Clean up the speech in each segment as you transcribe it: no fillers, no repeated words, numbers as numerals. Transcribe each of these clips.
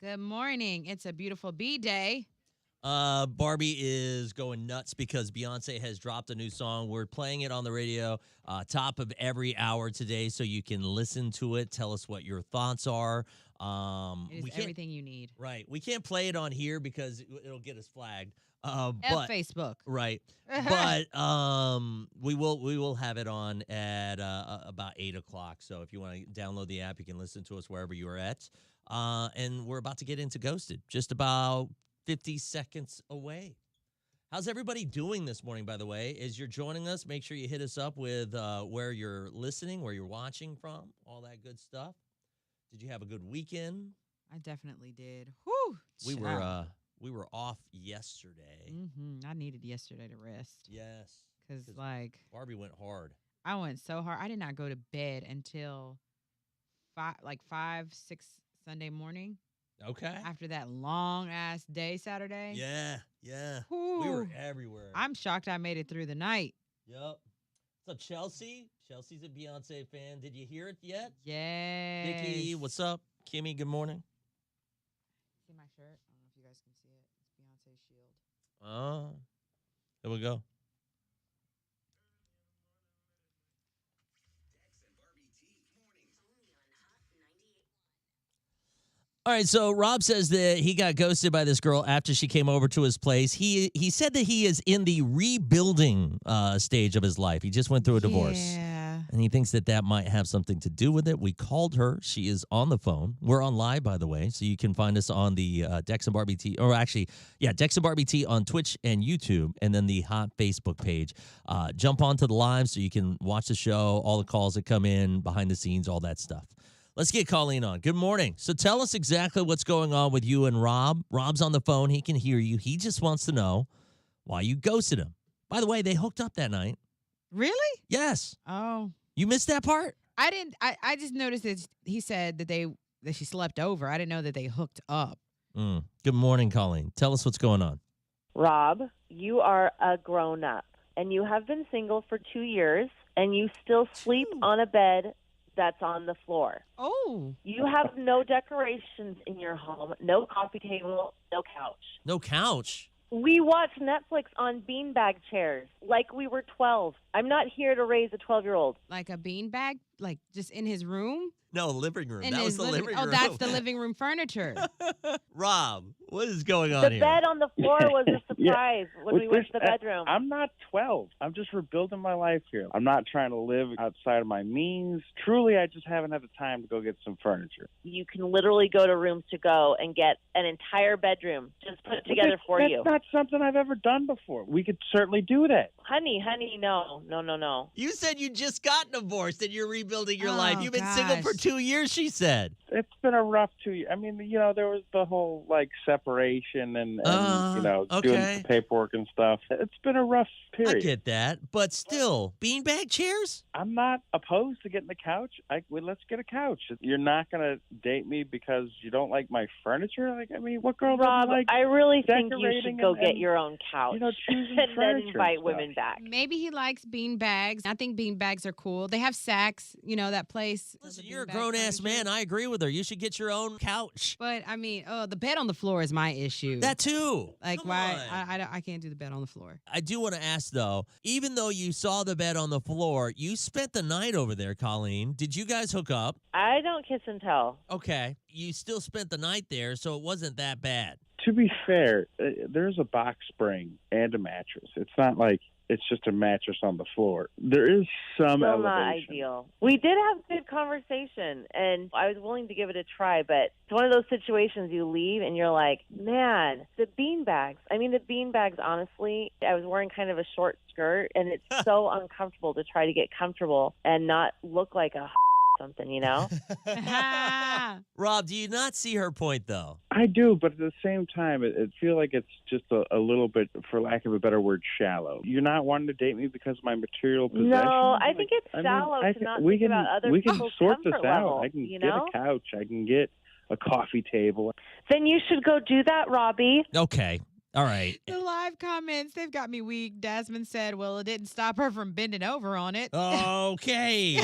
Good morning. It's a beautiful B day. Barbie is going nuts because Beyonce has dropped a new song. We're playing it on the radio, top of every hour today, so you can listen to it. Tell us what your thoughts are. It is everything you need. Right. We can't play it on here because it'll get us flagged. F Facebook. Right. But we will have it on at about 8:00. So if you want to download the app, you can listen to us wherever you are at. And we're about to get into Ghosted. Just about 50 seconds away. How's everybody doing this morning, by the way? As you're joining us, make sure you hit us up with where you're listening, where you're watching from, all that good stuff. Did you have a good weekend? I definitely did. Whew. We were off yesterday. I needed yesterday to rest. Yes. Because, Barbie went hard. I went so hard. I did not go to bed until 5, 6 Sunday morning. Okay. After that long-ass day Saturday. Yeah. Whew. We were everywhere. I'm shocked I made it through the night. Yep. What's up, Chelsea? Chelsea's a Beyonce fan. Did you hear it yet? Yes. Nikki, what's up? Kimmy, good morning. See my shirt? I don't know if you guys can see it. It's Beyonce's shield. Oh, there we go. All right, so Rob says that he got ghosted by this girl after she came over to his place. He said that he is in the rebuilding stage of his life. He just went through a divorce. Yeah. And he thinks that might have something to do with it. We called her. She is on the phone. We're on live, by the way, so you can find us on the Dex and Barbie T, or actually, Dex and Barbie T on Twitch and YouTube, and then the hot Facebook page. Jump onto the live so you can watch the show, all the calls that come in, behind the scenes, all that stuff. Let's get Colleen on. Good morning. So tell us exactly what's going on with you and Rob. Rob's on the phone. He can hear you. He just wants to know why you ghosted him. By the way, they hooked up that night. Really? Yes. Oh. You missed that part? I didn't. I just noticed that he said that she slept over. I didn't know that they hooked up. Good morning, Colleen. Tell us what's going on. Rob, you are a grown-up, and you have been single for 2 years, and you still sleep on a bed that's on the floor. Oh. You have no decorations in your home, no coffee table, no couch. No couch? We watch Netflix on beanbag chairs like we were 12. I'm not here to raise a 12-year-old. Like a beanbag? Like just in his room? No, living room. In that was his the living room. Oh, that's the living room furniture. Rob, what is going on The here? bed on the floor was a surprise when we went to the bedroom. I'm not 12. I'm just rebuilding my life here. I'm not trying to live outside of my means. Truly, I just haven't had the time to go get some furniture. You can literally go to Rooms to Go and get an entire bedroom just put together for you. That's not something I've ever done before. We could certainly do that. Honey, no. You said you just got divorced and you're rebuilding your life. You've been gosh. single for 2 years, she said. It's been a rough 2 years. I mean, there was the whole, separation and okay. doing the paperwork and stuff. It's been a rough period. I get that. But still, beanbag chairs? I'm not opposed to getting a couch. Let's get a couch. You're not going to date me because you don't like my furniture? What girl Rob, doesn't like I really think you decorating should go and get your own couch choosing and then furniture invite and women stuff? back. Maybe he likes beanbags. I think beanbags are cool. They have Saks, that place. Listen, you're a grown-ass man. I agree with her. You should get your own couch. But, the bed on the floor is my issue. That too. Like, Come why? on. I can't do the bed on the floor. I do want to ask, though, even though you saw the bed on the floor, you spent the night over there, Colleen. Did you guys hook up? I don't kiss and tell. Okay. You still spent the night there, so it wasn't that bad. To be fair, there's a box spring and a mattress. It's not like it's just a mattress on the floor. There is some Still elevation. not ideal. We did have good conversation, and I was willing to give it a try, but it's one of those situations you leave and you're like, man, the beanbags. The beanbags, honestly, I was wearing kind of a short skirt, and it's so uncomfortable to try to get comfortable and not look like a something, Rob, do you not see her point, though? I do, but at the same time, it feels like it's just a little bit, for lack of a better word, shallow. You're not wanting to date me because of my material possessions? No, I think it's shallow to not think about other people's comfort level. I can get a couch. I can get a coffee table. Then you should go do that, Robbie. Okay. All right. The live comments, they've got me weak. Desmond said, well, it didn't stop her from bending over on it. Okay.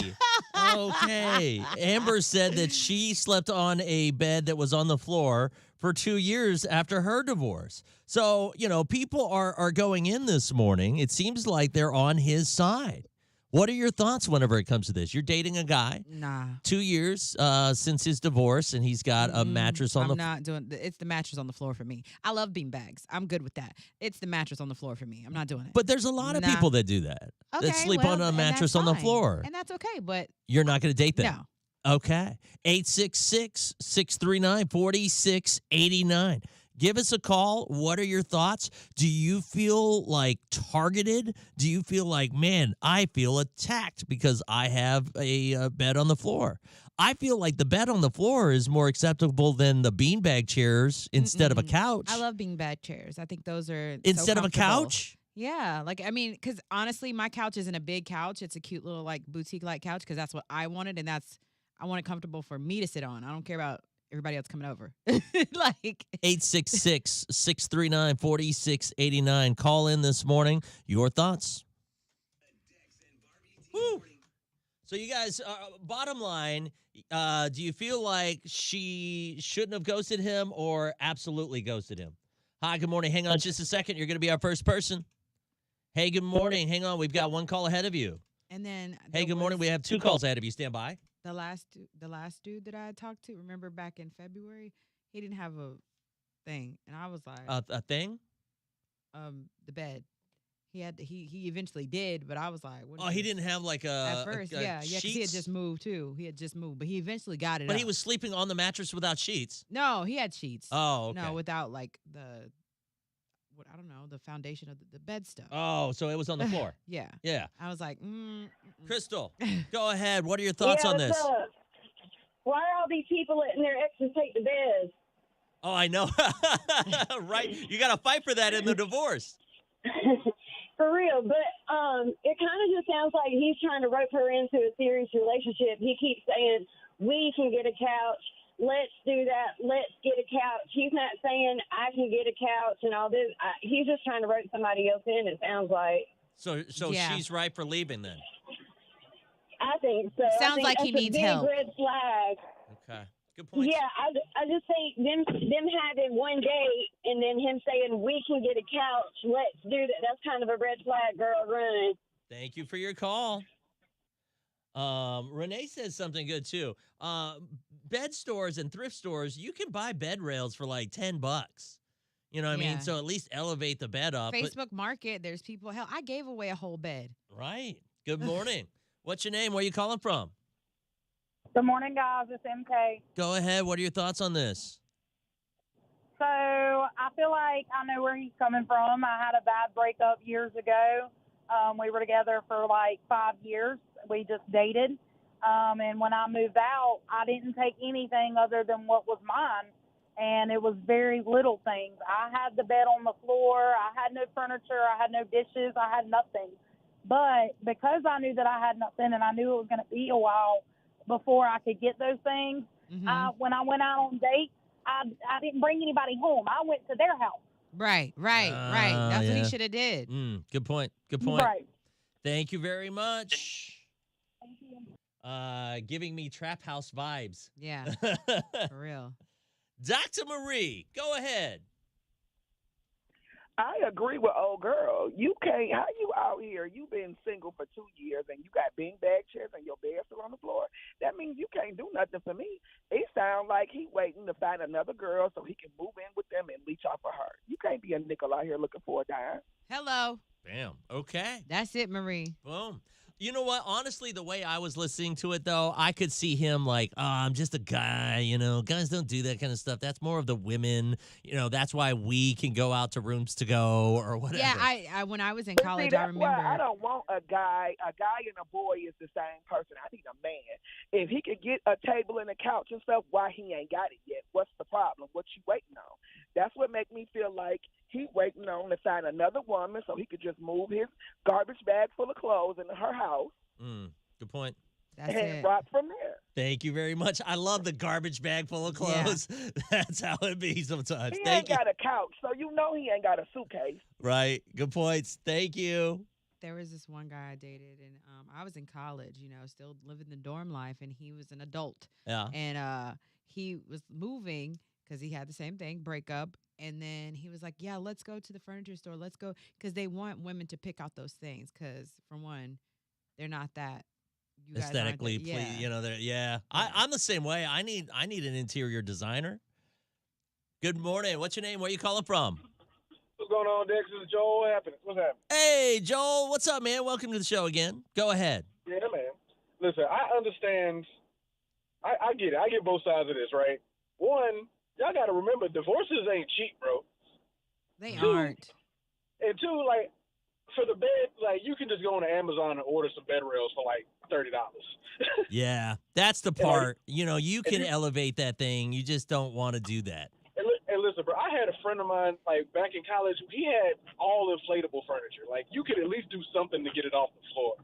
Okay. Amber said that she slept on a bed that was on the floor for 2 years after her divorce. So, people are going in this morning. It seems like they're on his side. What are your thoughts whenever it comes to this? You're dating a guy, Nah. 2 years since his divorce, and he's got a mattress on I'm not doing it's the mattress on the floor for me. I love bean bags. I'm good with that. It's the mattress on the floor for me. I'm not doing it. But there's a lot of people that do that. Okay, that sleep well, on a and mattress that's on the fine. floor. And that's okay, but You're not going to date them? no. Okay. 866-639-4689. Give us a call. What are your thoughts? Do you feel like targeted? Do you feel like, man, I feel attacked because I have a bed on the floor? I feel like the bed on the floor is more acceptable than the beanbag chairs instead of a couch. I love beanbag chairs. I think those are Instead of a comfortable. couch? Yeah, because honestly, my couch isn't a big couch. It's a cute little boutique-like couch because that's what I wanted, and I want it comfortable for me to sit on. I don't care about everybody else coming over. 866-639-4689. Call in this morning. Your thoughts? Woo. So you guys, bottom line, do you feel like she shouldn't have ghosted him or absolutely ghosted him? Hi, good morning. Hang on just a second. You're going to be our first person. Hey, good morning. Hang on. We've got one call ahead of you. And then Hey, good morning. We have two calls ahead of you. Stand by. the last dude that I had talked to. Remember back in February, he didn't have a thing, and I was like, A thing? the bed. He eventually did, but I was like, what? Oh, he didn't have like a at first, a yeah, because he had sheets? just moved too. He had just moved, but he eventually got it. But he up. was sleeping on the mattress without sheets. No, he had sheets. Oh, okay. No, without I don't know, the foundation of the bed stuff. Oh, so it was on the floor. Yeah. Yeah. I was like, Crystal, go ahead. What are your thoughts on this? Why are all these people letting their exes take the beds? Oh, I know. Right. You got to fight for that in the divorce. For real, but it kind of just sounds like he's trying to rope her into a serious relationship. He keeps saying, we can get a couch. Let's do that. Let's get a couch. He's not saying I can get a couch and all this. He's just trying to rope somebody else in, it sounds like. So Yeah. she's right for leaving then. I think so. Sounds I think like he that's needs a big help. red flag. Okay. Good point. Yeah, I just think them having one date and then him saying we can get a couch, let's do that. That's kind of a red flag, girl. Run. Thank you for your call. Renee says something good too. Bed stores and thrift stores, you can buy bed rails for like $10. You know what I mean? Yeah. So at least elevate the bed up. Facebook Market, there's people. Hell, I gave away a whole bed. Right. Good morning. What's your name? Where are you calling from? Good morning, guys. It's MK. Go ahead. What are your thoughts on this? So I feel like I know where he's coming from. I had a bad breakup years ago. We were together for like 5 years. We just dated. And when I moved out, I didn't take anything other than what was mine. And it was very little things. I had the bed on the floor. I had no furniture. I had no dishes. I had nothing. But because I knew that I had nothing and I knew it was going to be a while before I could get those things, when I went out on dates, I didn't bring anybody home. I went to their house. Right. That's what yeah. he should have did. Good point. Good point. Right. Thank you very much. Thank you. Giving me trap house vibes. Yeah, for real. Dr. Marie, go ahead. I agree with old girl. You can't. How you out here? You've been single for 2 years and you got beanbag chairs and your bed's still on the floor. That means you can't do nothing for me. It sounds like he waiting to find another girl so he can move in with them and leech off of her. You can't be a nickel out here looking for a dime. Hello. Bam. Okay. That's it, Marie. Boom. You know what? Honestly, the way I was listening to it, though, I could see him like, oh, I'm just a guy, Guys don't do that kind of stuff. That's more of the women. That's why we can go out to rooms to go or whatever. Yeah, I when I was in But college, see, I that's why remember. I don't want a guy. A guy and a boy is the same person. I need a man. If he could get a table and a couch and stuff, why he ain't got it yet? What's the problem? What you waiting on? That's what make me feel like he waiting on to find another woman so he could just move his garbage bag full of clothes into her house. Good point. That's and it. rock from there. Thank you very much. I love the garbage bag full of Yeah. clothes. That's how it be sometimes. He Thank ain't you. got a couch, so you know he ain't got a suitcase. Right. Good points. Thank you. There was this one guy I dated, and I was in college, still living the dorm life, and he was an adult. Yeah. And he was moving because he had the same thing, breakup. And then he was like, yeah, let's go to the furniture store. Let's go. Because they want women to pick out those things. Because, for one, they're not that. You guys aren't that- Aesthetically, yeah. yeah. I'm the same way. I need an interior designer. Good morning. What's your name? Where you calling from? What's going on, Dex? This is Joel. What happened? What's happening? Hey, Joel. What's up, man? Welcome to the show again. Go ahead. Yeah, man. Listen, I understand. I get it. I get both sides of this, right? One, y'all got to remember, divorces ain't cheap, bro. They Two, aren't. And two, like, for the bed, like, you can just go on Amazon and order some bed rails for, like, $30. Yeah, that's the And, like, part. You can elevate that thing. You just don't want to do that. And listen, bro, I had a friend of mine, like, back in college. He had all inflatable furniture. Like, you could at least do something to get it off the floor.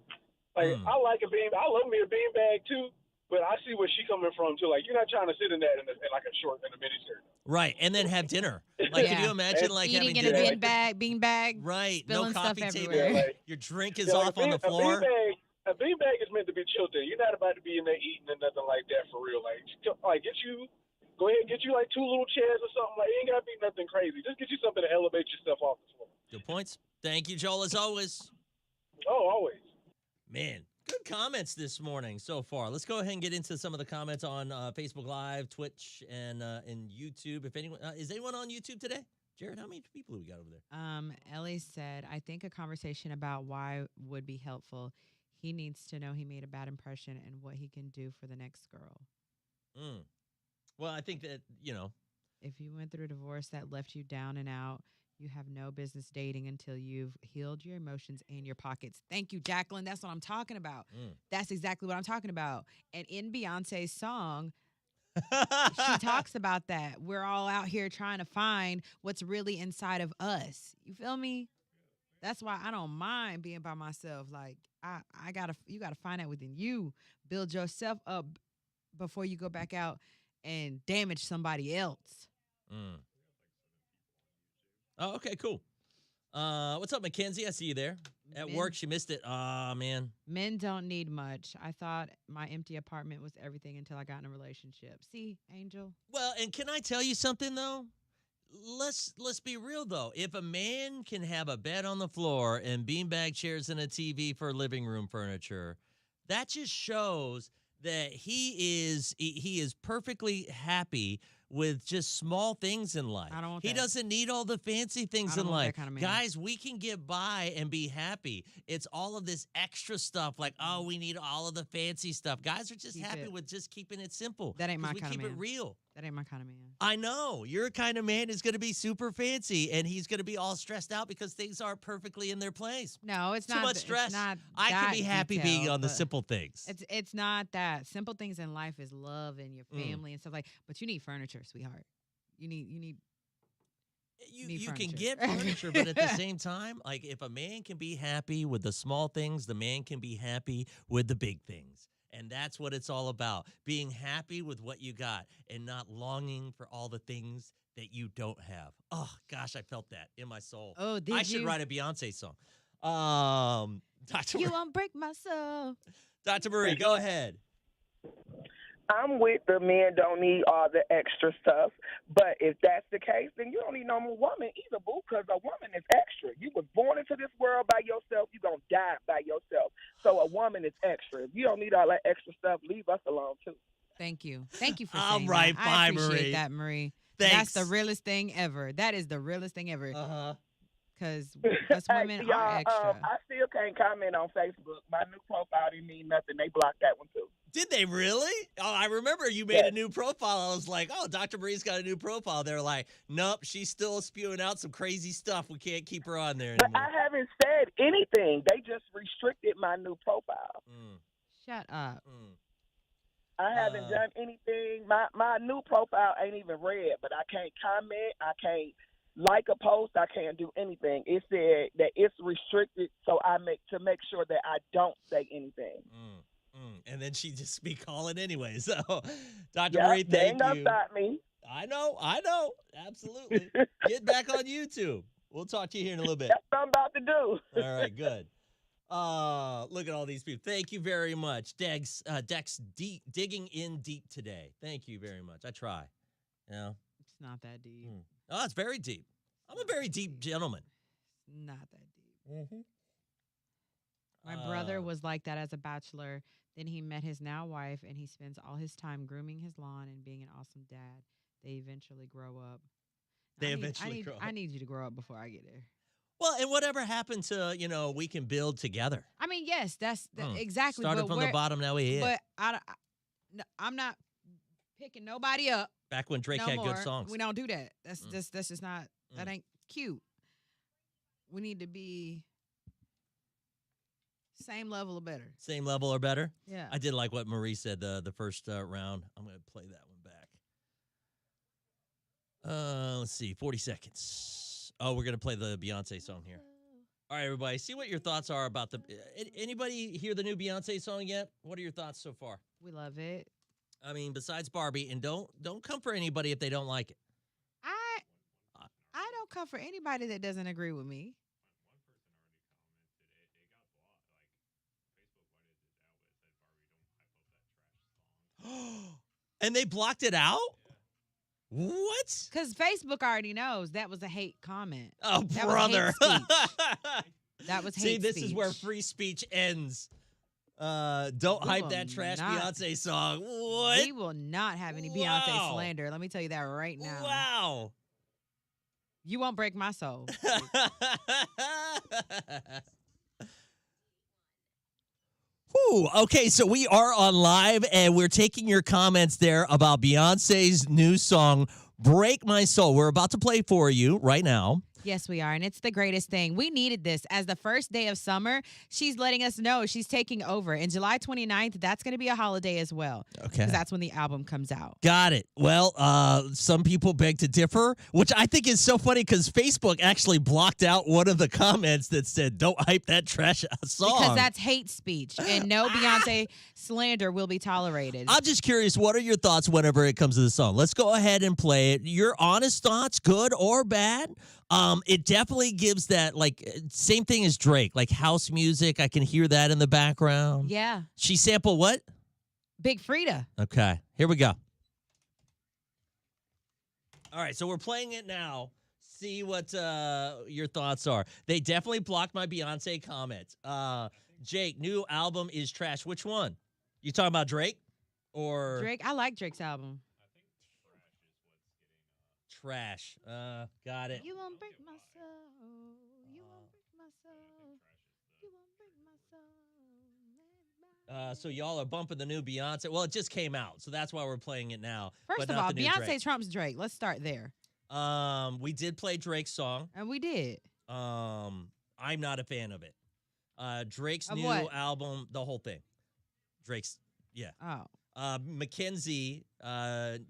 Like, I like a bean. I love me a bean bag, too. But I see where she coming from, too. Like, you're not trying to sit in that in like a short and a mini skirt. Right, and then have dinner. Like, can you imagine, like, having Eating in dinner? a bean bag. Right, spilling no stuff coffee table. everywhere. Yeah, like, Your drink is Yeah, off on the floor. A bean bag is meant to be chilled in. You're not about to be in there eating and nothing like that for real. Like go ahead and get you like 2 little chairs or something. Like, it ain't gotta be nothing crazy. Just get you something to elevate yourself off the floor. Good points. Thank you, Joel, as always. Oh, always. Man, good comments this morning so far. Let's go ahead and get into some of the comments on Facebook Live, Twitch, and YouTube. If anyone is anyone on YouTube today? Jared, how many people do we got over there? Ellie said, I think a conversation about why would be helpful. He needs to know he made a bad impression and what he can do for the next girl. Well, I think that, If you went through a divorce that left you down and out, you have no business dating until you've healed your emotions and your pockets. Thank you, Jacqueline. That's what I'm talking about. That's exactly what I'm talking about. And in Beyonce's song, she talks about that. We're all out here trying to find what's really inside of us. You feel me? That's why I don't mind being by myself. Like, you gotta find out within you. Build yourself up before you go back out and damage somebody else. Oh, okay, cool. What's up, Mackenzie? I see you there. At work, she missed it. Aw, man. Men don't need much. I thought my empty apartment was everything until I got in a relationship. See, Angel? Well, and can I tell you something, though? Let's be real, though. If a man can have a bed on the floor and beanbag chairs and a TV for living room furniture, that just shows that he is perfectly happy with just small things in life. I don't want he that. doesn't need all the fancy things I don't in want that life. kind of man. Guys, we can get by and be happy. It's all of this extra stuff like, oh, we need all of the fancy stuff. Guys are just happy with just keeping it simple. That ain't my 'cause kind of we keep man. it real. That ain't my kind of man. I know. Your kind of man is going to be super fancy, and he's going to be all stressed out because things aren't perfectly in their place. No, it's Too not. much stress. It's not I can that be happy detailed, being on the but simple things. It's not that. Simple things in life is love and your family and stuff like. But you need furniture, sweetheart. You need You can furniture. get furniture, but at the same time, like if a man can be happy with the small things, the man can be happy with the big things. And that's what it's all about. Being happy with what you got and not longing for all the things that you don't have. Oh, gosh, I felt that in my soul. Oh, did I you? should write a Beyonce song. Dr. You won't break my soul. Dr. Marie, go ahead. I'm with the men don't need all the extra stuff. But if that's the case, then you don't need no more woman either, boo, because a woman is extra. You was born into this world by yourself. You're going to die by yourself. So a woman is extra. If you don't need all that extra stuff, leave us alone, too. Thank you. Thank you for All saying right, that. bye, I appreciate Marie. that, Marie. Thanks. That's the realest thing ever. That is the realest thing ever. Uh-huh. Because us women Hey, y'all, are extra. I still can't comment on Facebook. My new profile didn't mean nothing. They blocked that one, too. Did they really? Oh, I remember you made a new profile. I was like, oh, Dr. Marie's got a new profile. They're like, nope, she's still spewing out some crazy stuff. We can't keep her on there But anymore. I haven't said anything. They just restricted my new profile. Shut up. I haven't done anything. My new profile ain't even read, but I can't comment. I can't like a post. I can't do anything. It said that it's restricted, so to make sure that I don't say anything. And then she just be calling anyway. So, Dr. Yep, Marie, they thank ain't gonna you. stop me. I know. Absolutely. Get back on YouTube. We'll talk to you here in a little bit. That's what I'm about to do. All right, good. Look at all these people. Thank you very much. Dex digging in deep today. Thank you very much. I try. You know? It's not that deep. Oh, it's very deep. I'm a very deep gentleman. Not that deep. Mm-hmm. My brother was like that as a bachelor. Then he met his now wife, and he spends all his time grooming his lawn and being an awesome dad. They eventually grow up. I need you to grow up before I get there. Well, and whatever happened to, we can build together. I mean, yes, that's exactly. Started from the bottom, now we hit. But I'm not picking nobody up. Back when Drake had good songs. We don't do that. That's just not, that ain't cute. We need to be same level or better. Same level or better? Yeah. I did like what Marie said the first round. I'm going to play that one back. Let's see, 40 seconds. Oh, we're going to play the Beyonce song here. All right, everybody, see what your thoughts are about anybody hear the new Beyonce song yet? What are your thoughts so far? We love it. I mean, besides Barbie, and don't come for anybody if they don't like it. I don't come for anybody that doesn't agree with me. And they blocked it out? What? Because Facebook already knows that was a hate comment. Oh, that brother. Was hate speech. That was hate See, this speech. is where free speech ends. Don't hype that trash Beyonce song. What? We will not have any Beyonce slander. Let me tell you that right now. Wow. You won't break my soul. Whew. Okay, so we are on live, and we're taking your comments there about Beyonce's new song, Break My Soul. We're about to play for you right now. Yes, we are, and it's the greatest thing. We needed this. As the first day of summer, she's letting us know she's taking over. And July 29th, that's going to be a holiday as well. Okay. Because that's when the album comes out. Got it. Well, some people beg to differ, which I think is so funny because Facebook actually blocked out one of the comments that said, don't hype that trash song. Because that's hate speech, and no Beyonce slander will be tolerated. I'm just curious, what are your thoughts whenever it comes to the song? Let's go ahead and play it. Your honest thoughts, good or bad? It definitely gives that, same thing as Drake, like house music. I can hear that in the background. Yeah. She sampled what? Big Frida. Okay, here we go. All right, so we're playing it now. See what your thoughts are. They definitely blocked my Beyonce comments. Jake, new album is trash. Which one? You talking about Drake? Or Drake? I like Drake's album. Trash. Got it. You won't break my soul. You won't break my soul. You won't break my soul. So y'all are bumping the new Beyonce. Well, it just came out, so that's why we're playing it now. First of all, Beyonce trumps Drake. Let's start there. We did play Drake's song. And we did. I'm not a fan of it. Drake's of new what? album, the whole thing. Drake's, yeah. Oh. Mackenzie,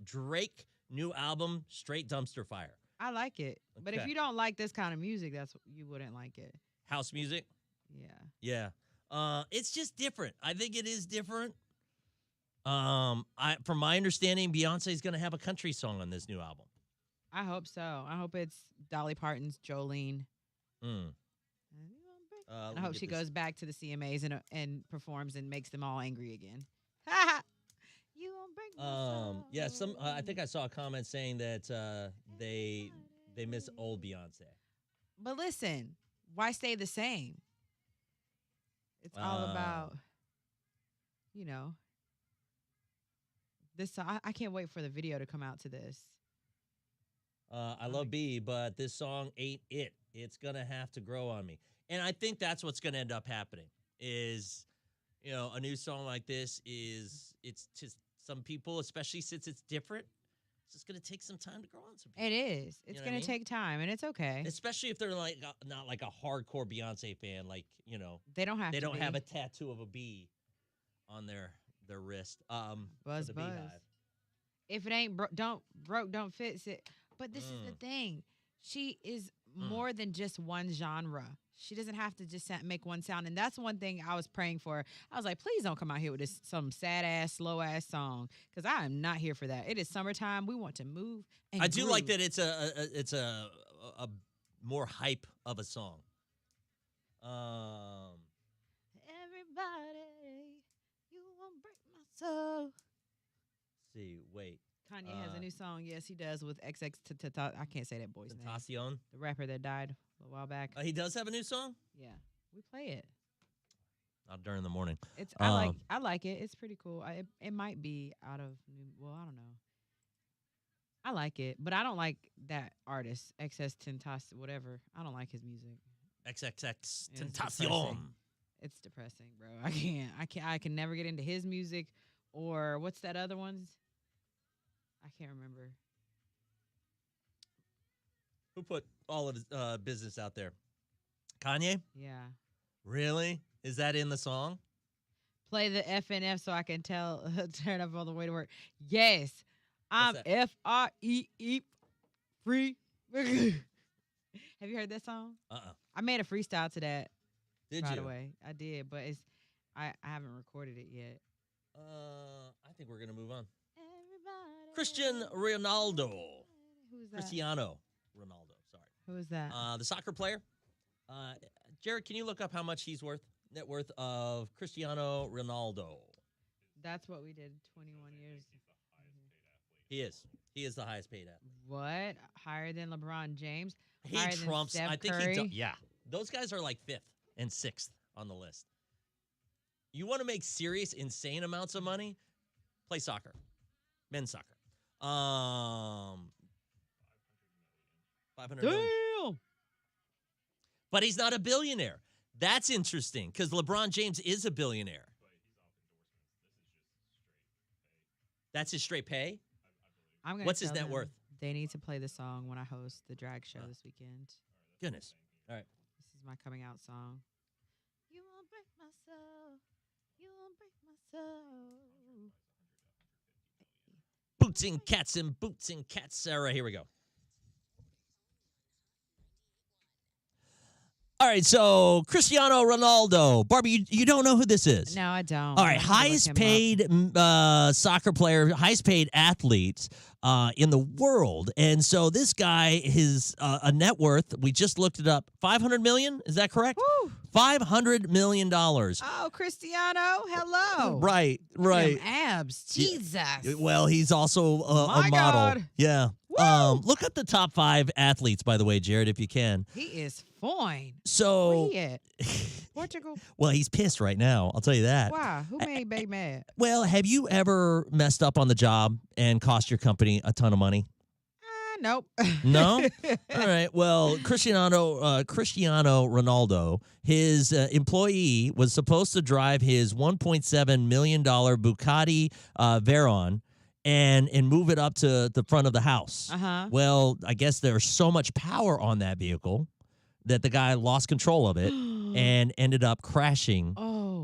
Drake new album, straight dumpster fire. I like it. Okay. But if you don't like this kind of music, you wouldn't like it. House music? Yeah. Yeah. It's just different. I think it is different. From my understanding, Beyonce's going to have a country song on this new album. I hope so. I hope it's Dolly Parton's Jolene. I hope she goes back to the CMAs and performs and makes them all angry again. You won't break my soul. Yeah, I think I saw a comment saying that they miss old Beyonce. But listen, why stay the same? It's all about, this. I can't wait for the video to come out to this. I love B, but this song ain't it. It's gonna have to grow on me, and I think that's what's gonna end up happening. Is a new song like this it's just some people, especially since it's different, it's just going to take some time to grow on some people. It is. It's going to take time, and it's okay. Especially if they're not like a hardcore Beyonce fan, they don't have they don't have a tattoo of a bee on their wrist. Buzz. Beehive. If it ain't don't fix it. But this is the thing. She is more than just one genre. She doesn't have to just make one sound. And that's one thing I was praying for. I was like, please don't come out here with some sad-ass, slow-ass song, because I am not here for that. It is summertime. We want to move and I do groove. like that it's a more hype of a song. Everybody, you won't break my soul. See, wait. Kanye has a new song. Yes, he does with XX. I can't say that boy's name. Tentacion? The rapper that died a while back. He does have a new song? Yeah, we play it. Not during the morning. It's I like it. It's pretty cool. It might be out of I don't know. I like it, but I don't like that artist XS Tentacion whatever. I don't like his music. XXX It's Tentacion. depressing. It's depressing, bro. I can never get into his music or what's that other one? I can't remember. Who put all of his business out there? Kanye? Yeah. Really? Is that in the song? Play the FNF so I can turn up all the way to work. Yes. I'm FREE free. Have you heard that song? I made a freestyle to that. Did by you? the way, I did, but I haven't recorded it yet. I think we're gonna move on. Everybody. Cristiano Ronaldo. Who's that? Cristiano Ronaldo. Sorry. Who is that? The soccer player. Jared, can you look up how much he's worth? Net worth of Cristiano Ronaldo. That's what we did 21 years. He is. He is the highest paid athlete. What? Higher than LeBron James? He Higher trumps. Than Steph I think Curry? yeah. Those guys are like 5th and 6th on the list. You want to make serious, insane amounts of money? Play soccer. Men's soccer. 500 million. Damn. But he's not a billionaire. That's interesting because LeBron James is a billionaire. That's his straight pay? What's his net worth? They need to play the song when I host the drag show this weekend. Goodness. All right. This is my coming out song. You won't break my soul. You won't break my soul. Boots and cats, Sarah. Here we go. All right, so Cristiano Ronaldo. Barbie, you don't know who this is? No, I don't. All right, highest paid soccer player, highest paid athlete in the world. And so this guy, his a net worth, we just looked it up, $500 million. Is that correct? Woo. $500 million. Oh, Cristiano, hello. Right. Them abs, Jesus. Well, he's also a My model. God. Yeah. Woo. Look up the top 5 athletes, by the way, Jared, if you can. He is fine. So, Where he at? Portugal? well, he's pissed right now. I'll tell you that. Why? Who made Bay mad? Well, have you ever messed up on the job and cost your company a ton of money? Nope. No? All right. Well, Cristiano Ronaldo, his employee was supposed to drive his $1.7 million Bugatti Veyron and move it up to the front of the house. Uh-huh. Well, I guess there's so much power on that vehicle that the guy lost control of it and ended up crashing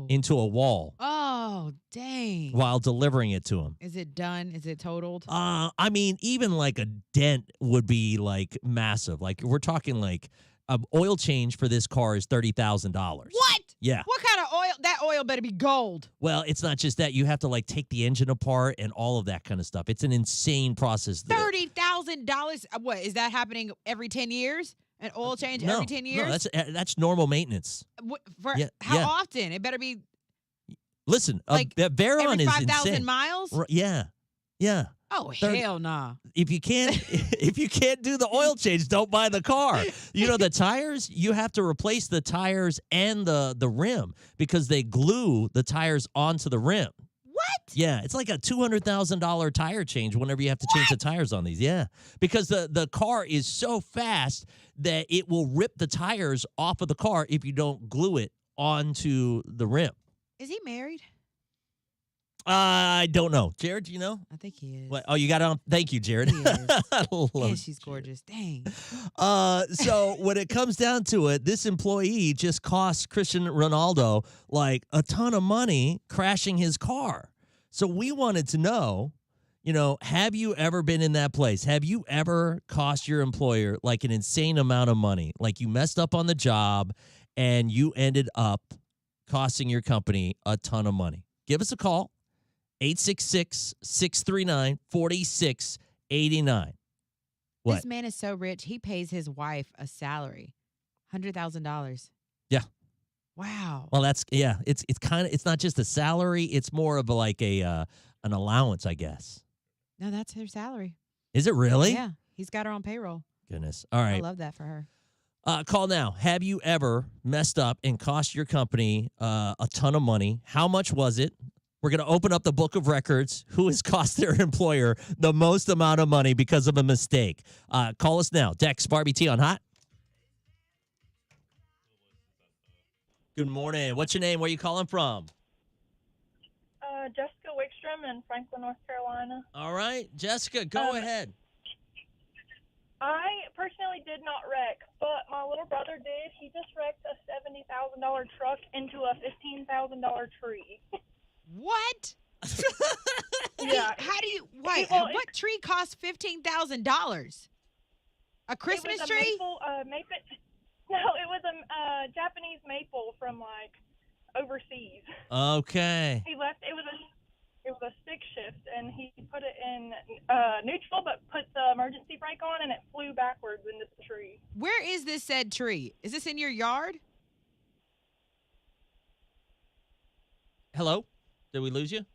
into a wall. Oh, dang. While delivering it to him. Is it done? Is it totaled? I mean, even like a dent would be like massive. Like we're talking like an oil change for this car is $30,000. What? Yeah. What kind of oil? That oil better be gold. Well, it's not just that. You have to like take the engine apart and all of that kind of stuff. It's an insane process. $30,000. What is that happening every 10 years? An oil change every 10 years? No, that's normal maintenance. How often? It better be Listen, like Veyron every is 5,000 insane. miles? Yeah. Oh, hell nah. If you can't do the oil change, don't buy the car. You know, the tires, you have to replace the tires and the rim because they glue the tires onto the rim. What? Yeah, it's like a $200,000 tire change whenever you have to change the tires on these. Yeah, because the car is so fast that it will rip the tires off of the car if you don't glue it onto the rim. Is he married? I don't know. Jared, do you know? I think he is. What? Oh, you got it on? Thank you, Jared. He is. I love And she's gorgeous. Dang. So when it comes down to it, this employee just cost Cristiano Ronaldo like a ton of money crashing his car. So we wanted to know, have you ever been in that place? Have you ever cost your employer like an insane amount of money? Like you messed up on the job and you ended up costing your company a ton of money. Give us a call. 866-639-4689. What? This man is so rich, he pays his wife a salary. $100,000. Yeah. Wow. Well, it's kind of, it's not just a salary. It's more of like an allowance, I guess. No, that's her salary. Is it really? Yeah. He's got her on payroll. Goodness. All I right. love that for her. Call now. Have you ever messed up and cost your company a ton of money? How much was it? We're going to open up the book of records. Who has cost their employer the most amount of money because of a mistake? Call us now. Dex, Barbie T on Hot. Good morning. What's your name? Where are you calling from? Jessica Wickstrom in Franklin, North Carolina. All right. Jessica, go ahead. I personally did not wreck, but my little brother did. He just wrecked a $70,000 truck into a $15,000 tree. What? Yeah. How do you wait? Well, what tree costs $15,000? A Christmas it was a tree? Maple. No, it was a Japanese maple from like overseas. Okay. He left. It was a stick shift, and he put it in neutral, but put the emergency brake on, and it flew backwards into the tree. Where is this said tree? Is this in your yard? Hello? Did we lose you?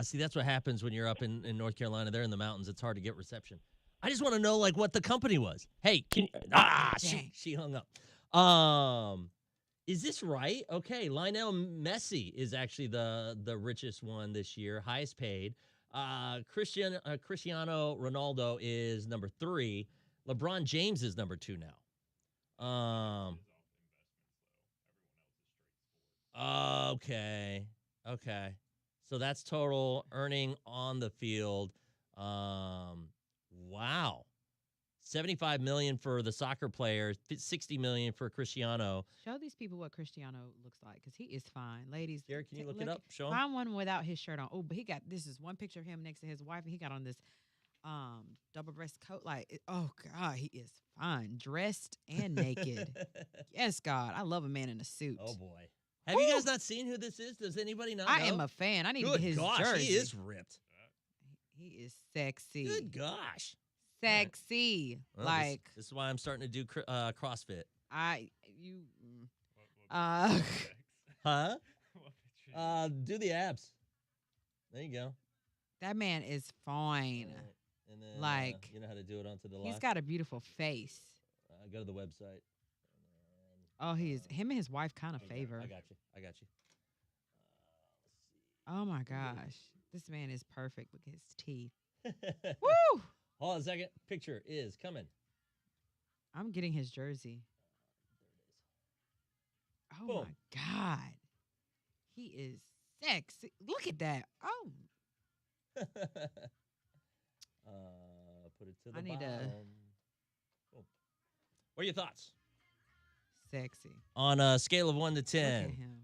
See, that's what happens when you're up in North Carolina. They're in the mountains. It's hard to get reception. I just want to know, like, what the company was. Hey, she hung up. Is this right? Okay, Lionel Messi is actually the richest one this year, highest paid. Cristiano Ronaldo is number 3. LeBron James is number 2 now. Okay. So that's total earning on the field. Wow. $75 million for the soccer players, $60 million for Cristiano. Show these people what Cristiano looks like, because he is fine. Ladies, Jared, can you look it up? Show him. Find one without his shirt on. Oh, but this is one picture of him next to his wife, and he got on this double breast coat. Like, oh God, he is fine, dressed and naked. Yes, God, I love a man in a suit. Oh boy. Have you guys not seen who this is? Does anybody not know? I am a fan. I need to get his jersey. He is ripped. He is sexy. Good gosh. Sexy. Well, like this is why I'm starting to do CrossFit. Huh? Do the abs. There you go. That man is fine. And then, like, you know how to do it onto the left. He's got a beautiful face. Go to the website. Oh, him and his wife kind of favor. I got you. Let's see. Oh my gosh, this man is perfect with his teeth. Woo! Hold on a second. Picture is coming. I'm getting his jersey. Oh Boom. my God, he is sexy. Look at that. Oh. Put it to the I need bottom. Boom. What are your thoughts? Sexy. On a scale of 1 to 10. Look at him.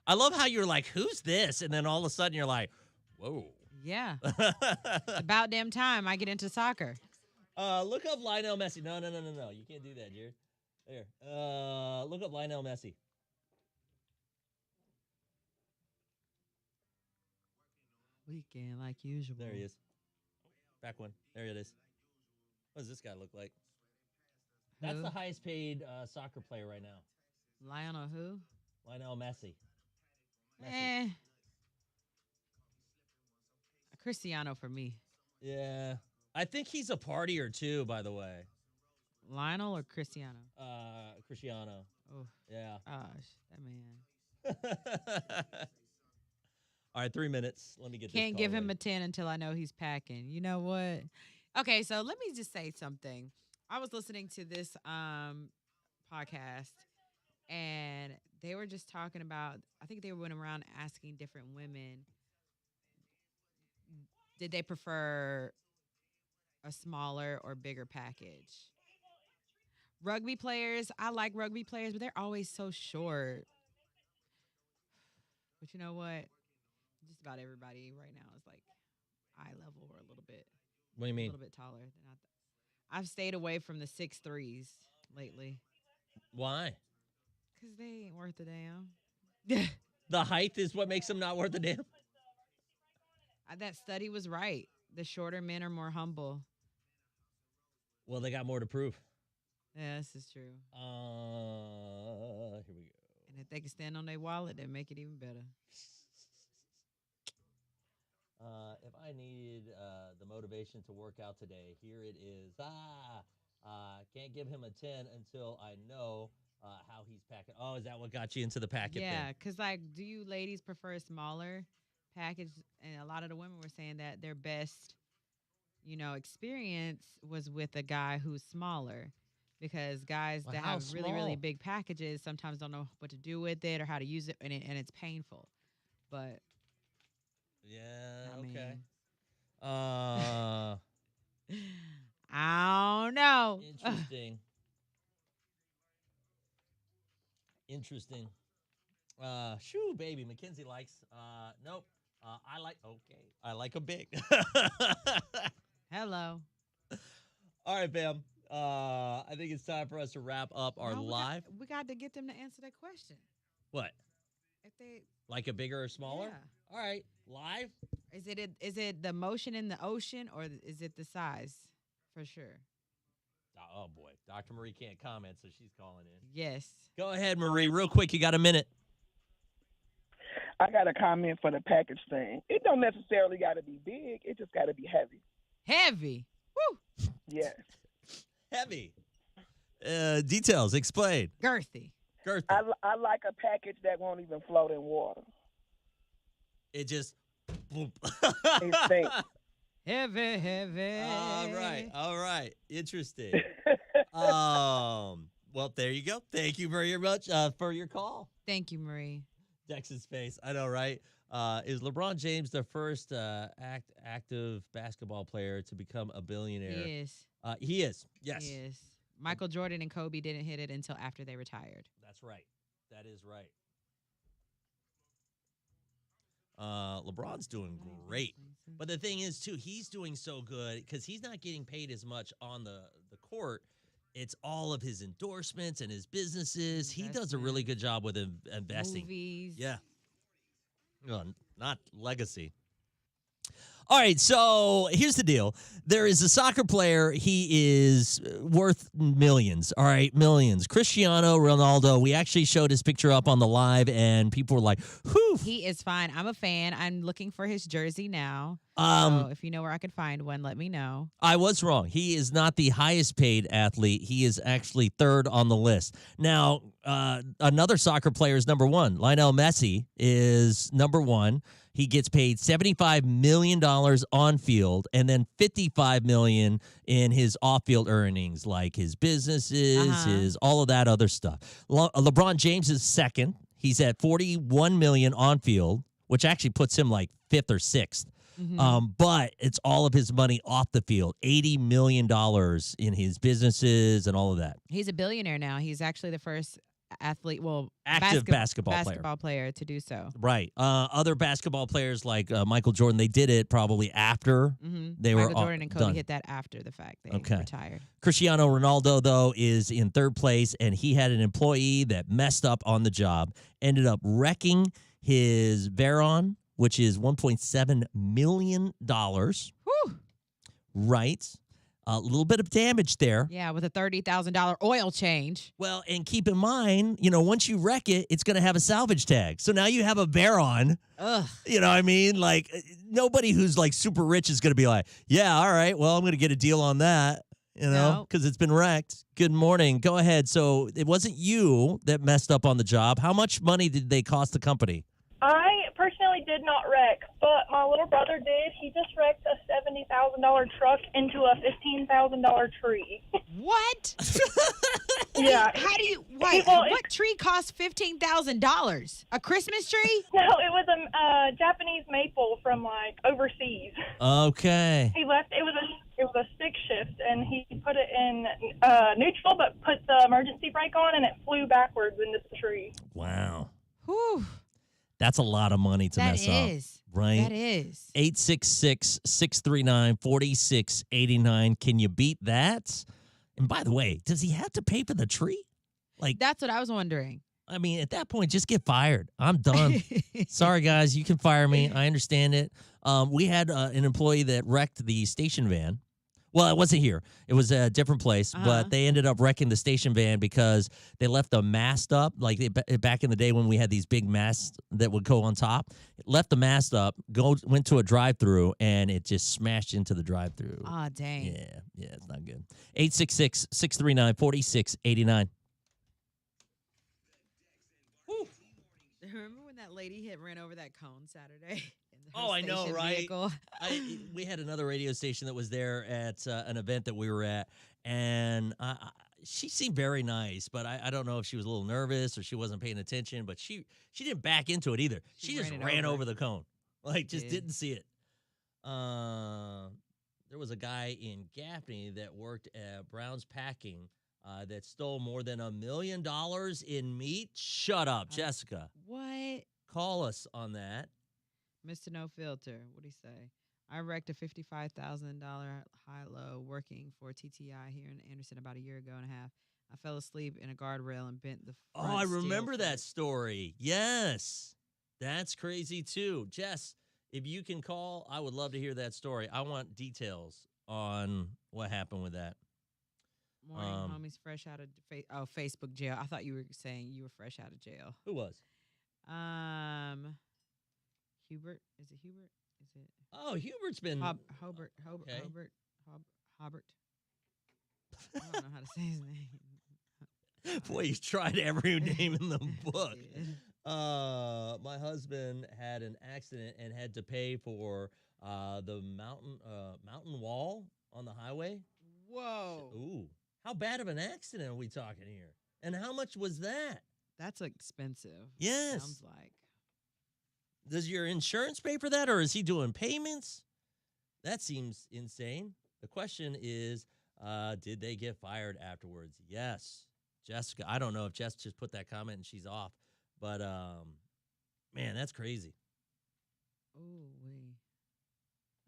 I love how you're like, who's this? And then all of a sudden you're like, whoa. Yeah. It's about damn time I get into soccer. Look up Lionel Messi. No. You can't do that, Jared. There. Look up Lionel Messi. Weekend like usual. There he is. Back one. There it is. What does this guy look like? That's Who? the highest paid soccer player right now. Lionel who? Lionel Messi. Cristiano for me. Yeah. I think he's a partier too, by the way. Lionel or Cristiano? Cristiano. Oh. Yeah. Gosh, that man. All right, 3 minminutes. Let me get Can't this give him ready. a 10 until I know he's packing. You know what? Okay, so let me just say something. I was listening to this podcast, and they were just talking about, I think they went around asking different women, did they prefer a smaller or bigger package? Rugby players, I like rugby players, but they're always so short. But you know what? Just about everybody right now is like eye level or a little bit. What do you mean? A little bit taller than I've stayed away from the 6'3s lately. Why? Because they ain't worth a damn. The height is what makes them not worth a damn? That study was right. The shorter men are more humble. Well, they got more to prove. Yeah, this is true. Here we go. And if they can stand on their wallet, then make it even better. If I needed the motivation to work out today, here it is. Can't give him a 10 until I know how he's packing. Oh, is that what got you into the packet Yeah, thing? because, like, do you ladies prefer a smaller package? And a lot of the women were saying that their best, experience was with a guy who's smaller. Because guys Well, that how have really, really small? big packages sometimes don't know what to do with it or how to use it, and it's painful. But Yeah, I okay. I don't know. Interesting. Interesting. Shoo, baby. Mackenzie likes. Nope. I like. Okay. I like a big. Hello. All right, Bam. I think it's time for us to wrap up our No, live. We got to get them to answer that question. What? If they Like a bigger or smaller? Yeah. All right. Live? is it the motion in the ocean or is it the size? For sure. Oh, boy. Dr. Marie can't comment, so she's calling in. Yes. Go ahead, Marie. Real quick. You got a minute. I got a comment for the package thing. It don't necessarily got to be big. It just got to be heavy. Heavy. Woo. Yes. Heavy. Details. Explain. Girthy. Girthy. I like a package that won't even float in water. It just. Boom. It stinks. Heavy. All right. Interesting. Well, there you go. Thank you very much for your call. Thank you, Marie. Dex's face. I know, right? Is LeBron James the first active basketball player to become a billionaire? He is. He is. Yes. He is. Michael Jordan and Kobe didn't hit it until after they retired. That's right. That is right. LeBron's doing great. But the thing is, too, he's doing so good because he's not getting paid as much on the court. It's all of his endorsements and his businesses. He does a really good job with investing. Movies. Yeah. Well, not legacy. All right, so here's the deal. There is a soccer player. He is worth millions, all right, millions. Cristiano Ronaldo, we actually showed his picture up on the live, and people were like, whew. He is fine. I'm a fan. I'm looking for his jersey now. So if you know where I can find one, let me know. I was wrong. He is not the highest paid athlete. He is actually third on the list. Now, another soccer player is number one. Lionel Messi is number one. He gets paid $75 million on field and then $55 million in his off-field earnings, like his businesses, his all of that other stuff. LeBron James is second. He's at $41 million on field, which actually puts him like fifth or sixth. But it's all of his money off the field, $80 million in his businesses and all of that. He's a billionaire now. He's actually the first athlete, active basketball player to do so. Right. Other basketball players like Michael Jordan, they did it probably after they were Michael Jordan and Kobe done. hit that after the fact they retired. Cristiano Ronaldo, though, is in third place, and he had an employee that messed up on the job, ended up wrecking his Veyron, which is $1.7 million. Whew. Right. A little bit of damage there. Yeah, with a $30,000 oil change. Well, and keep in mind, once you wreck it, it's going to have a salvage tag. So now you have a Veyron. Ugh. You know what I mean? Like, nobody who's, like, super rich is going to be like, yeah, all right, well, I'm going to get a deal on that, because it's been wrecked. Good morning. Go ahead. So it wasn't you that messed up on the job. How much money did they cost the company? I personally did not wreck, but my little brother did. He just wrecked a $70,000 truck into a $15,000 tree. What? Yeah. How do you? Wait, what tree costs $15,000? A Christmas tree? No, it was a Japanese maple from like overseas. Okay. He left. It was a stick shift, and he put it in neutral, but put the emergency brake on, and it flew backwards into the tree. Wow. Whew. That's a lot of money to mess up. That is. Right? That is. 866-639-4689. Can you beat that? And by the way, does he have to pay for the tree? Like, that's what I was wondering. I mean, at that point, just get fired. I'm done. Sorry, guys. You can fire me. I understand it. We had an employee that wrecked the station van Well, it wasn't here. It was a different place, but they ended up wrecking the station van because they left the mast up. Like back in the day when we had these big masts that would go on top, it left the mast up, went to a drive-through, and it just smashed into the drive-through. Ah, dang. Yeah, it's not good. 866-639-4689. Remember when that lady ran over that cone Saturday? Oh, I know, right? We had another radio station that was there at an event that we were at, and she seemed very nice, but I don't know if she was a little nervous or she wasn't paying attention, but she didn't back into it either. She just ran over the cone, like just didn't see it. There was a guy in Gaffney that worked at Brown's Packing that stole more than $1 million in meat. Shut up, Jessica. What? Call us on that. Mr. No Filter, what'd he say? I wrecked a $55,000 high-low working for TTI here in Anderson about a year ago and a half. I fell asleep in a guardrail and bent the front I remember steel that plate. story. Yes. That's crazy, too. Jess, if you can call, I would love to hear that story. I want details on what happened with that. Morning, homies, fresh out of Facebook jail. I thought you were saying you were fresh out of jail. Who was? Hubert. Is it Hubert? Is it? Oh, Hubert's been Hobart. Okay. Hobart. I don't know how to say his name. Boy, you tried every name in the book. My husband had an accident and had to pay for the mountain wall on the highway. Whoa. Ooh. How bad of an accident are we talking here? And how much was that? That's expensive. Yes. Sounds like. Does your insurance pay for that, or is he doing payments? That seems insane. The question is, did they get fired afterwards? Yes. Jessica, I don't know if Jess just put that comment and she's off, but, man, that's crazy. Ooh,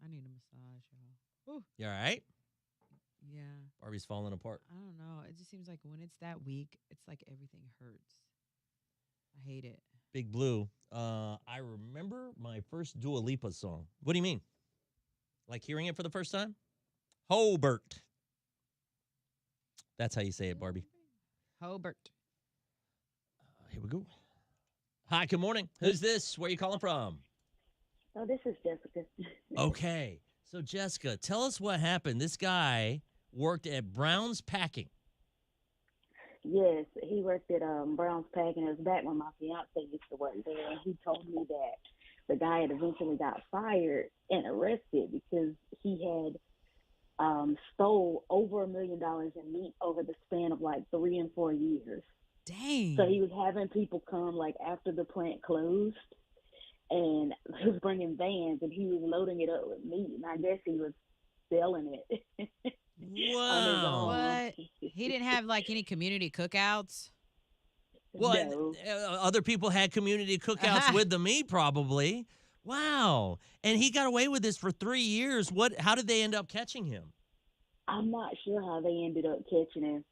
I need a massage, y'all. Ooh. You all right? Yeah. Barbie's falling apart. I don't know. It just seems like when it's that weak, it's like everything hurts. I hate it. Big Blue. I remember my first Dua Lipa song. What do you mean? Like hearing it for the first time? Hobart. That's how you say it, Barbie. Hobart. Here we go. Hi, good morning. Who's this? Where are you calling from? Oh, this is Jessica. Okay. So, Jessica, tell us what happened. This guy worked at Brown's Packing. Yes, he worked at Brown's Packing. It was back when my fiance used to work there, and he told me that the guy had eventually got fired and arrested because he had stole over $1 million in meat over the span of like 3 and 4 years. Dang. So he was having people come like after the plant closed, and he was bringing vans, and he was loading it up with meat, and I guess he was selling it. Wow. What? He didn't have like any community cookouts? Well, No. other people had community cookouts with the meat, probably. Wow. And he got away with this for 3 years. How did they end up catching him? I'm not sure how they ended up catching him.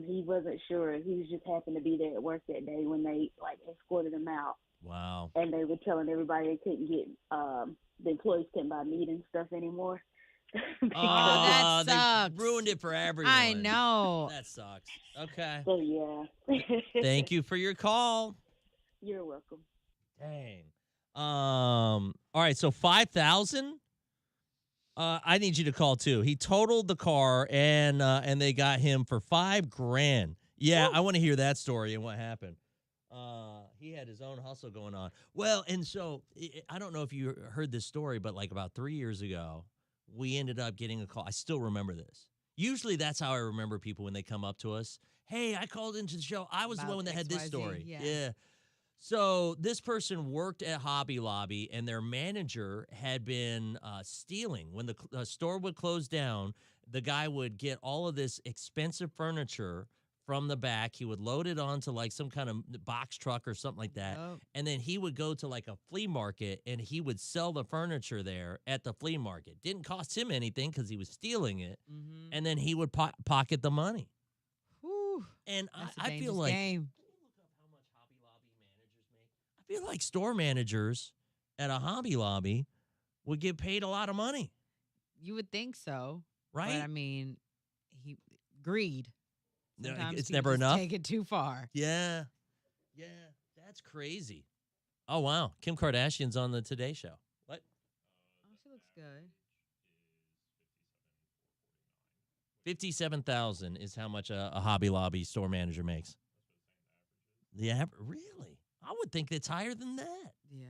He wasn't sure. He was just happened to be there at work that day when they like escorted him out. Wow. And they were telling everybody they couldn't get the employees couldn't buy meat and stuff anymore. that sucks. They ruined it for everyone. I know. That sucks. Okay. So yeah. Thank you for your call. You're welcome. Dang. All right, so 5,000. I need you to call too. He totaled the car and they got him for $5,000. Yeah, I want to hear that story and what happened. He had his own hustle going on. Well, and so I don't know if you heard this story, but like about 3 years ago, we ended up getting a call. I still remember this. Usually that's how I remember people when they come up to us. Hey, I called into the show. I was the one that had this story. Yeah. So this person worked at Hobby Lobby, and their manager had been stealing. When the store would close down, the guy would get all of this expensive furniture from the back. He would load it onto like some kind of box truck or something like that. Oh. And then he would go to like a flea market and he would sell the furniture there at the flea market. Didn't cost him anything because he was stealing it. Mm-hmm. And then he would pocket the money. Whew. And I feel like, can you look up how much Hobby Lobby managers make? I feel like store managers at a Hobby Lobby would get paid a lot of money. You would think so. right? But I mean, greed. No, Sometimes it's people never just enough. Take it too far. Yeah. Yeah. That's crazy. Oh, wow. Kim Kardashian's on the Today Show. What? Oh, she looks good. 57,000 is how much a Hobby Lobby store manager makes. Really? I would think it's higher than that. Yeah.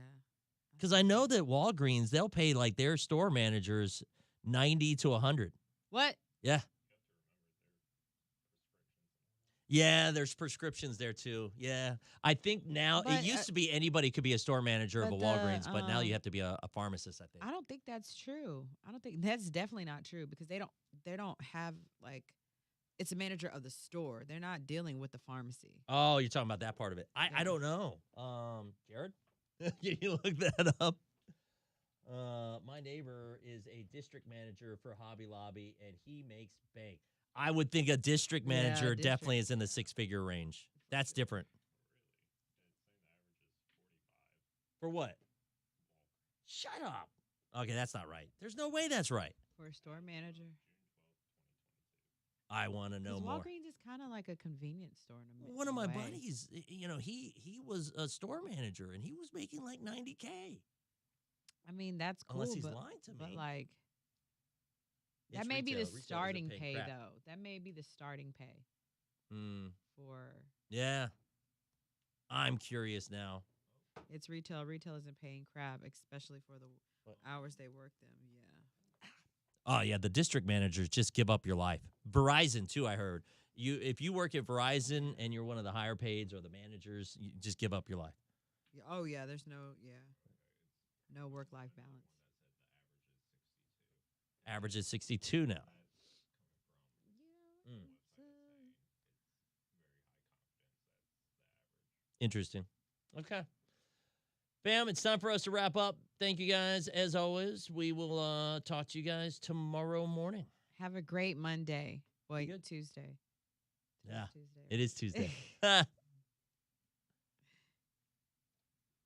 Because I know that Walgreens, they'll pay like their store managers 90 to 100. What? Yeah. Yeah, there's prescriptions there too. Yeah. I think now, But, it used to be anybody could be a store manager of a but the, Walgreens, but now you have to be a pharmacist, I think. I don't think that's true. I don't think that's definitely not true because they don't have like it's a manager of the store. They're not dealing with the pharmacy. Oh, you're talking about that part of it. I don't know. Jared? Can you look that up? My neighbor is a district manager for Hobby Lobby, and he makes bank. I would think a district manager definitely is in the six-figure range. That's different. For what? Shut up. Okay, that's not right. There's no way that's right. For a store manager. I want to know more. Walgreens is kind of like a convenience store. One of my buddies, he was a store manager, and he was making like $90K. I mean, that's cool. Unless he's lying to me. But like, that It's may be the retail. Retailers are starting paying pay, crap. though. That may be the starting pay for. Yeah. I'm curious now. It's retail. Retail isn't paying crap, especially for the hours they work them. Yeah. Oh, yeah, the district managers just give up your life. Verizon, too, I heard. If you work at Verizon and you're one of the higher paids or the managers, you just give up your life. Yeah. Oh, yeah, there's no work-life balance. Average is 62 now. Interesting. Okay. Bam, it's time for us to wrap up. Thank you guys. As always, we will talk to you guys tomorrow morning. Have a great Monday. Wait, Tuesday. Yeah, Tuesday. it is Tuesday.